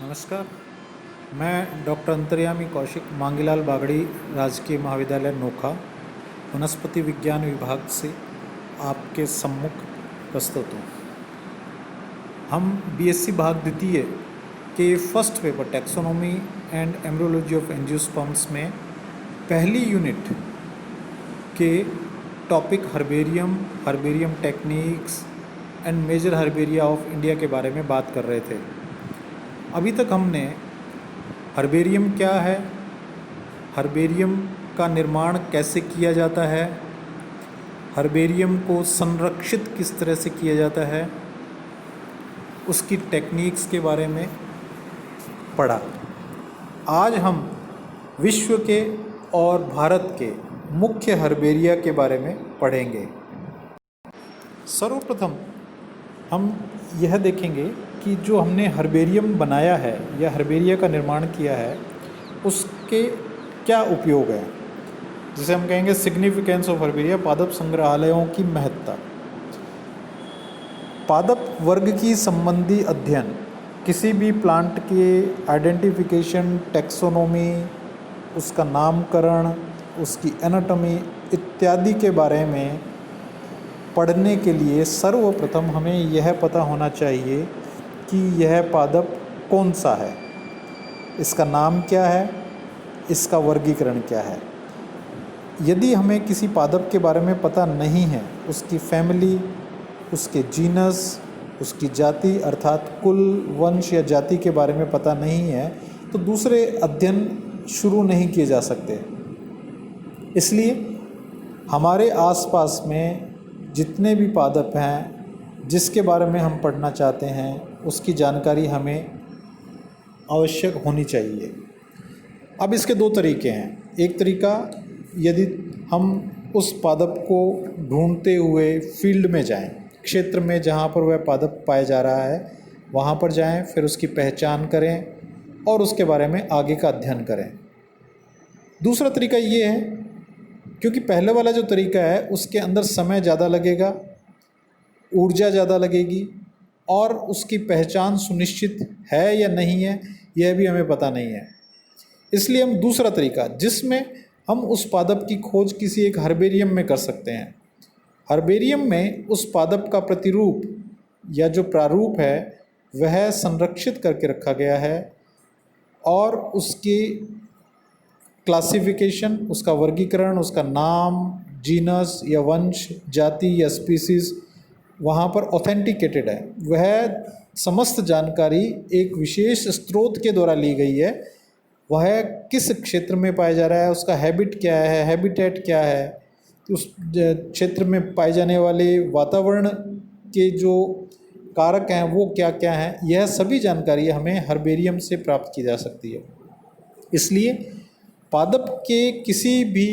नमस्कार। मैं डॉक्टर अंतर्यामी कौशिक मांगीलाल बागड़ी राजकीय महाविद्यालय नोखा वनस्पति विज्ञान विभाग से आपके सम्मुख प्रस्तुत हूँ। हम बीएससी भाग द्वितीय के first paper taxonomy and embryology of angiosperms में पहली यूनिट के topic herbarium techniques and major herbaria of India के बारे में बात कर रहे थे। अभी तक हमने हर्बेरियम क्या है, हर्बेरियम का निर्माण कैसे किया जाता है, हर्बेरियम को संरक्षित किस तरह से किया जाता है, उसकी टेक्निक्स के बारे में पढ़ा। आज हम विश्व के और भारत के मुख्य हर्बेरिया के बारे में पढ़ेंगे। सर्वप्रथम हम यह देखेंगे कि जो हमने हर्बेरियम बनाया है या हर्बेरिया का निर्माण किया है उसके क्या उपयोग है, जिसे हम कहेंगे सिग्निफिकेंस ऑफ हर्बेरिया, पादप संग्रहालयों की महत्ता। पादप वर्ग की संबंधी अध्ययन, किसी भी प्लांट के आइडेंटिफिकेशन, टैक्सोनॉमी, उसका नामकरण, उसकी एनाटॉमी इत्यादि के बारे में पढ़ने के लिए सर्वप्रथम हमें यह पता होना चाहिए कि यह पादप कौन सा है, इसका नाम क्या है, इसका वर्गीकरण क्या है। यदि हमें किसी पादप के बारे में पता नहीं है, उसकी फैमिली, उसके जीनस, उसकी जाति अर्थात कुल, वंश या जाति के बारे में पता नहीं है तो दूसरे अध्ययन शुरू नहीं किए जा सकते। इसलिए हमारे आसपास में जितने भी पादप हैं जिसके बारे में हम पढ़ना चाहते हैं उसकी जानकारी हमें आवश्यक होनी चाहिए। अब इसके दो तरीके हैं। एक तरीका, यदि हम उस पादप को ढूंढते हुए फील्ड में जाएं, क्षेत्र में जहाँ पर वह पादप पाया जा रहा है वहाँ पर जाएं, फिर उसकी पहचान करें और उसके बारे में आगे का अध्ययन करें। दूसरा तरीका ये है, क्योंकि पहले वाला जो तरीका है उसके अंदर समय ज़्यादा लगेगा, ऊर्जा ज़्यादा लगेगी और उसकी पहचान सुनिश्चित है या नहीं है यह भी हमें पता नहीं है। इसलिए हम दूसरा तरीका, जिसमें हम उस पादप की खोज किसी एक हर्बेरियम में कर सकते हैं। हर्बेरियम में उस पादप का प्रतिरूप या जो प्रारूप है वह संरक्षित करके रखा गया है और उसकी क्लासिफिकेशन, उसका वर्गीकरण, उसका नाम, जीनस या वंश, जाति या स्पीसीज़ वहाँ पर ऑथेंटिकेटेड है। वह समस्त जानकारी एक विशेष स्रोत के द्वारा ली गई है। वह किस क्षेत्र में पाया जा रहा है, उसका हैबिट क्या है, हैबिटेट क्या है, उस क्षेत्र में पाए जाने वाले वातावरण के जो कारक हैं वो क्या क्या हैं, यह सभी जानकारी हमें हर्बेरियम से प्राप्त की जा सकती है। इसलिए पादप के किसी भी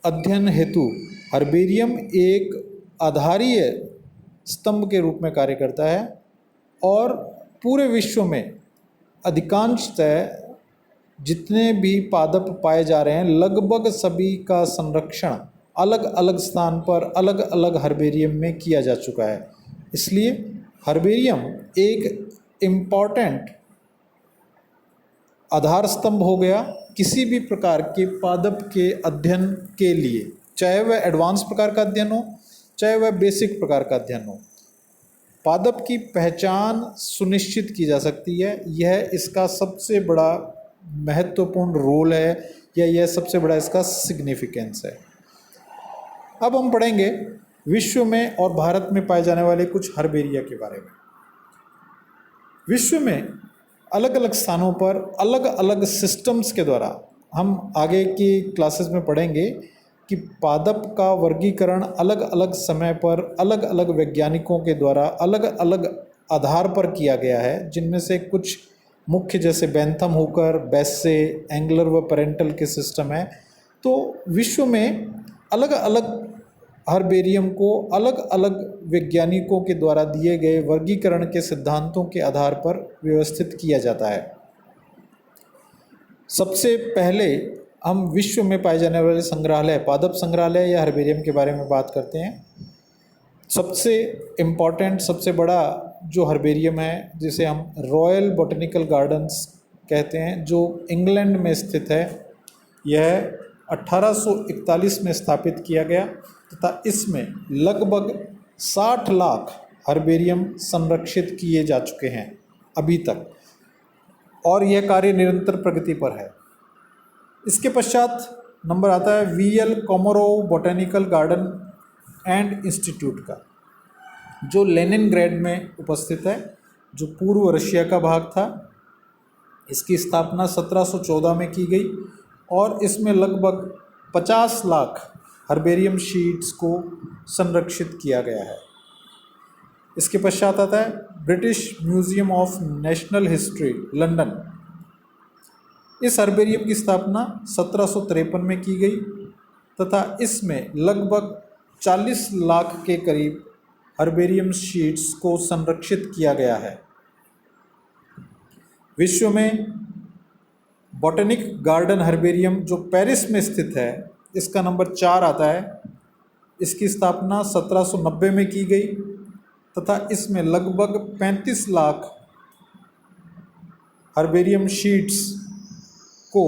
अध्ययन हेतु हर्बेरियम एक आधारीय स्तंभ के रूप में कार्य करता है और पूरे विश्व में अधिकांशतः जितने भी पादप पाए जा रहे हैं लगभग सभी का संरक्षण अलग अलग स्थान पर अलग अलग हर्बेरियम में किया जा चुका है। इसलिए हर्बेरियम एक इम्पॉर्टेंट आधार स्तंभ हो गया किसी भी प्रकार के पादप के अध्ययन के लिए, चाहे वह एडवांस प्रकार का अध्ययन हो, चाहे वह बेसिक प्रकार का अध्ययन हो। पादप की पहचान सुनिश्चित की जा सकती है, यह इसका सबसे बड़ा महत्वपूर्ण रोल है या यह सबसे बड़ा इसका सिग्निफिकेंस है। अब हम पढ़ेंगे विश्व में और भारत में पाए जाने वाले कुछ हर्बेरिया के बारे में। विश्व में अलग अलग स्थानों पर अलग अलग सिस्टम्स के द्वारा, हम आगे की क्लासेस में पढ़ेंगे कि पादप का वर्गीकरण अलग अलग समय पर अलग अलग वैज्ञानिकों के द्वारा अलग अलग आधार पर किया गया है, जिनमें से कुछ मुख्य जैसे बेंथम हुकर, बेस्से, एंगलर व पेरेंटल के सिस्टम है। तो विश्व में अलग अलग हर्बेरियम को अलग अलग वैज्ञानिकों के द्वारा दिए गए वर्गीकरण के सिद्धांतों के आधार पर व्यवस्थित किया जाता है। सबसे पहले हम विश्व में पाए जाने वाले संग्रहालय, पादप संग्रहालय या हर्बेरियम के बारे में बात करते हैं। सबसे इम्पॉर्टेंट, सबसे बड़ा जो हर्बेरियम है, जिसे हम रॉयल बॉटनिकल गार्डन्स कहते हैं, जो इंग्लैंड में स्थित है, यह 1841 में स्थापित किया गया तथा इसमें लगभग 60 लाख हर्बेरियम संरक्षित किए जा चुके हैं अभी तक, और यह कार्य निरंतर प्रगति पर है। इसके पश्चात नंबर आता है VL Komarov botanical garden and institute का, जो लेनिनग्रेड में उपस्थित है, जो पूर्व रशिया का भाग था। इसकी स्थापना 1714 में की गई और इसमें लगभग 50 लाख हर्बेरियम शीट्स को संरक्षित किया गया है। इसके पश्चात आता है British museum of national history London. इस हर्बेरियम की स्थापना 1753 में की गई तथा इसमें लगभग 40 लाख के करीब हर्बेरियम शीट्स को संरक्षित किया गया है। विश्व में बॉटनिक गार्डन हर्बेरियम जो पेरिस में स्थित है, इसका नंबर 4 आता है। इसकी स्थापना 1790 में की गई तथा इसमें लगभग 35 लाख हर्बेरियम शीट्स को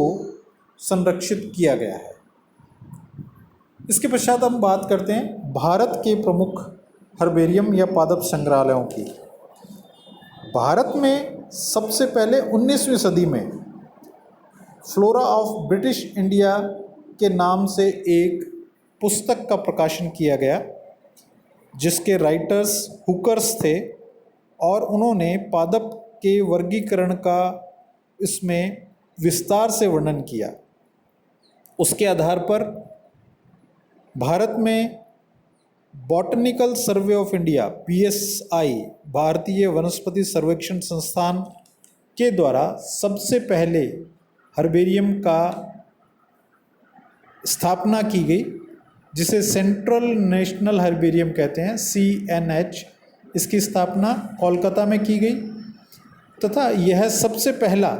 संरक्षित किया गया है। इसके पश्चात हम बात करते हैं भारत के प्रमुख हर्बेरियम या पादप संग्रहालयों की। भारत में सबसे पहले 19वीं सदी में फ्लोरा ऑफ ब्रिटिश इंडिया के नाम से एक पुस्तक का प्रकाशन किया गया, जिसके राइटर्स हुकर्स थे और उन्होंने पादप के वर्गीकरण का इसमें विस्तार से वर्णन किया। उसके आधार पर भारत में botanical survey of India BSI, भारतीय वनस्पति सर्वेक्षण संस्थान के द्वारा सबसे पहले हर्बेरियम का स्थापना की गई, जिसे सेंट्रल नेशनल हर्बेरियम कहते हैं, CNH। इसकी स्थापना कोलकाता में की गई तथा यह सबसे पहला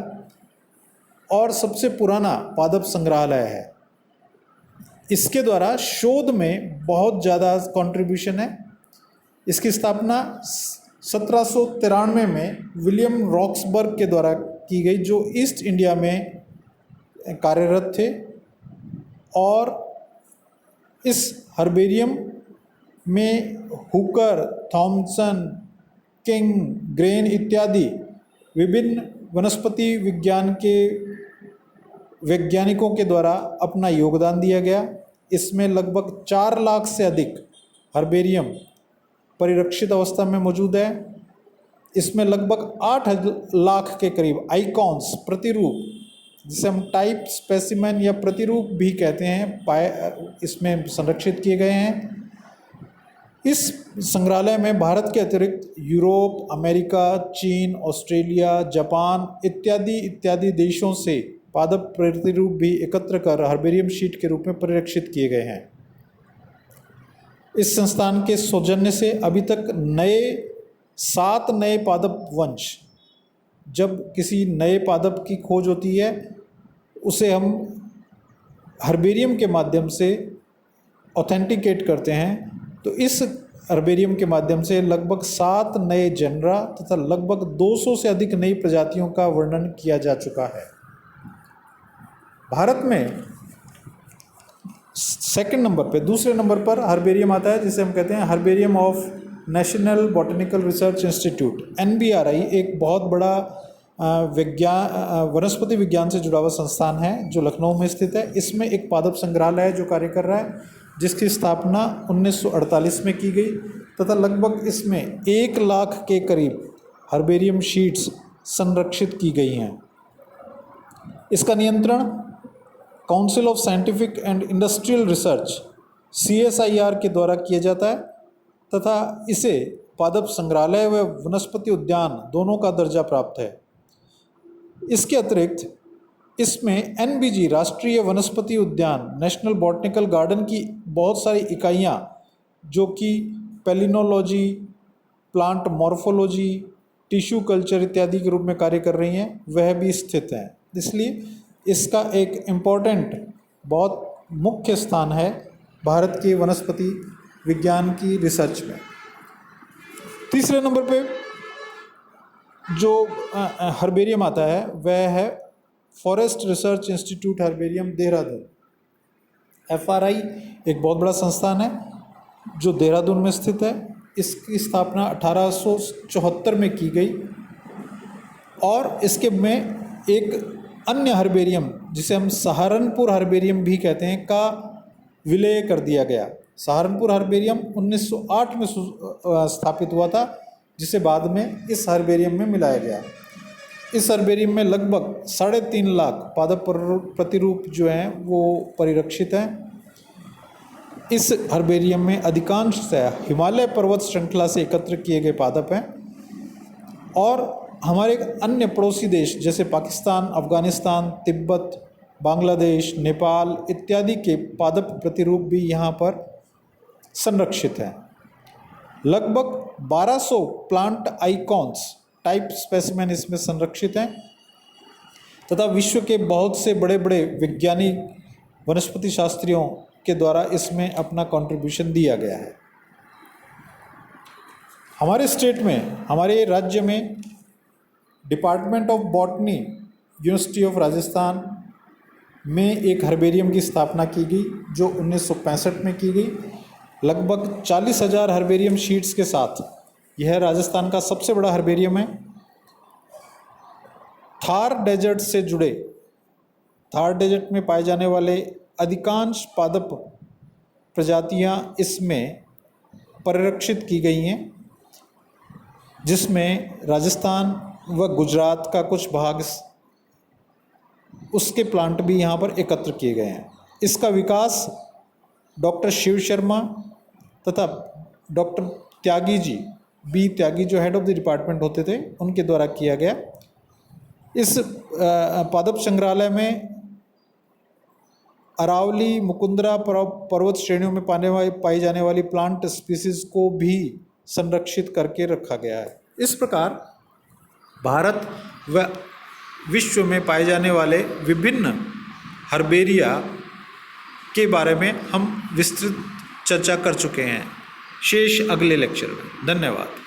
और सबसे पुराना पादप संग्रहालय है। इसके द्वारा शोध में बहुत ज़्यादा कंट्रीब्यूशन है। इसकी स्थापना 1793 में विलियम रॉक्सबर्ग के द्वारा की गई, जो ईस्ट इंडिया में कार्यरत थे, और इस हर्बेरियम में हुकर, थॉमसन, किंग, ग्रेन इत्यादि विभिन्न वनस्पति विज्ञान के वैज्ञानिकों के द्वारा अपना योगदान दिया गया। इसमें लगभग 4 लाख से अधिक हर्बेरियम परिरक्षित अवस्था में मौजूद है। इसमें लगभग 8 लाख के करीब आइकॉन्स, प्रतिरूप, जिसे हम टाइप स्पेसिमेन या प्रतिरूप भी कहते हैं, इसमें संरक्षित किए गए हैं। इस संग्रहालय में भारत के अतिरिक्त यूरोप, अमेरिका, चीन, ऑस्ट्रेलिया, जापान इत्यादि देशों से पादप प्रतिरूप भी एकत्र कर हर्बेरियम शीट के रूप में परिरक्षित किए गए हैं। इस संस्थान के सौजन्य से अभी तक 7 नए पादप वंश, जब किसी नए पादप की खोज होती है उसे हम हर्बेरियम के माध्यम से ऑथेंटिकेट करते हैं, तो इस हर्बेरियम के माध्यम से लगभग 7 नए जेनरा तथा लगभग 200 से अधिक नई प्रजातियों का वर्णन किया जा चुका है। भारत में सेकंड नंबर पे, दूसरे नंबर पर हर्बेरियम आता है, जिसे हम कहते हैं herbarium of national botanical research institute, NBRI। एक बहुत बड़ा वनस्पति विज्ञान से जुड़ा हुआ संस्थान है जो लखनऊ में स्थित है। इसमें एक पादप संग्रहालय है जो कार्य कर रहा है, जिसकी स्थापना 1948 में की गई तथा लगभग इसमें 1 लाख के करीब हर्बेरियम शीट्स संरक्षित की गई हैं। इसका नियंत्रण council of scientific and industrial research CSIR के द्वारा किया जाता है तथा इसे पादप संग्रहालय व वनस्पति उद्यान दोनों का दर्जा प्राप्त है। इसके अतिरिक्त इसमें NBG, राष्ट्रीय वनस्पति उद्यान, नेशनल बॉटनिकल गार्डन की बहुत सारी इकाइयाँ जो कि palynology, plant morphology, tissue culture इत्यादि के रूप में कार्य कर रही हैं, वह भी स्थित हैं। इसलिए इसका एक इम्पोर्टेंट, बहुत मुख्य स्थान है भारत के वनस्पति विज्ञान की रिसर्च में। तीसरे नंबर पे जो हर्बेरियम आता है वह है forest research institute herbarium Dehradun. FRI एक बहुत बड़ा संस्थान है जो देहरादून में स्थित है। इसकी स्थापना 1874 में की गई और इसके में एक अन्य हर्बेरियम जिसे हम सहारनपुर हर्बेरियम भी कहते हैं का विलय कर दिया गया। सहारनपुर हर्बेरियम 1908 में स्थापित हुआ था, जिसे बाद में इस हर्बेरियम में मिलाया गया। इस हर्बेरियम में लगभग 3.5 लाख पादप प्रतिरूप जो हैं वो परिरक्षित हैं। इस हर्बेरियम में अधिकांशतः हिमालय पर्वत श्रृंखला से एकत्र किए गए पादप हैं और हमारे अन्य पड़ोसी देश जैसे पाकिस्तान, अफगानिस्तान, तिब्बत, बांग्लादेश, नेपाल इत्यादि के पादप प्रतिरूप भी यहाँ पर संरक्षित हैं। लगभग 1200 प्लांट आइकॉन्स टाइप स्पेसिमेन इसमें संरक्षित हैं तथा विश्व के बहुत से बड़े बड़े वैज्ञानिक वनस्पति शास्त्रियों के द्वारा इसमें अपना कंट्रीब्यूशन दिया गया है। हमारे स्टेट में, हमारे राज्य में department of botany university of Rajasthan में एक हर्बेरियम की स्थापना की गई जो 1965 में की गई। लगभग 40,000 हर्बेरियम शीट्स के साथ यह राजस्थान का सबसे बड़ा हर्बेरियम है। थार डेजर्ट से जुड़े, थार डेजर्ट में पाए जाने वाले अधिकांश पादप प्रजातियां इसमें परिरक्षित की गई हैं, जिसमें राजस्थान व गुजरात का कुछ भाग उसके प्लांट भी यहाँ पर एकत्र किए गए हैं। इसका विकास डॉक्टर शिव शर्मा तथा डॉक्टर त्यागी जी, बी त्यागी जो हेड ऑफ द डिपार्टमेंट होते थे, उनके द्वारा किया गया। इस पादप संग्रहालय में अरावली, मुकुंदरा पर्वत श्रेणियों में पाई जाने वाली प्लांट स्पीसीज को भी संरक्षित करके रखा गया है। इस प्रकार भारत व विश्व में पाए जाने वाले विभिन्न हर्बेरिया के बारे में हम विस्तृत चर्चा कर चुके हैं। शेष अगले लेक्चर में। धन्यवाद।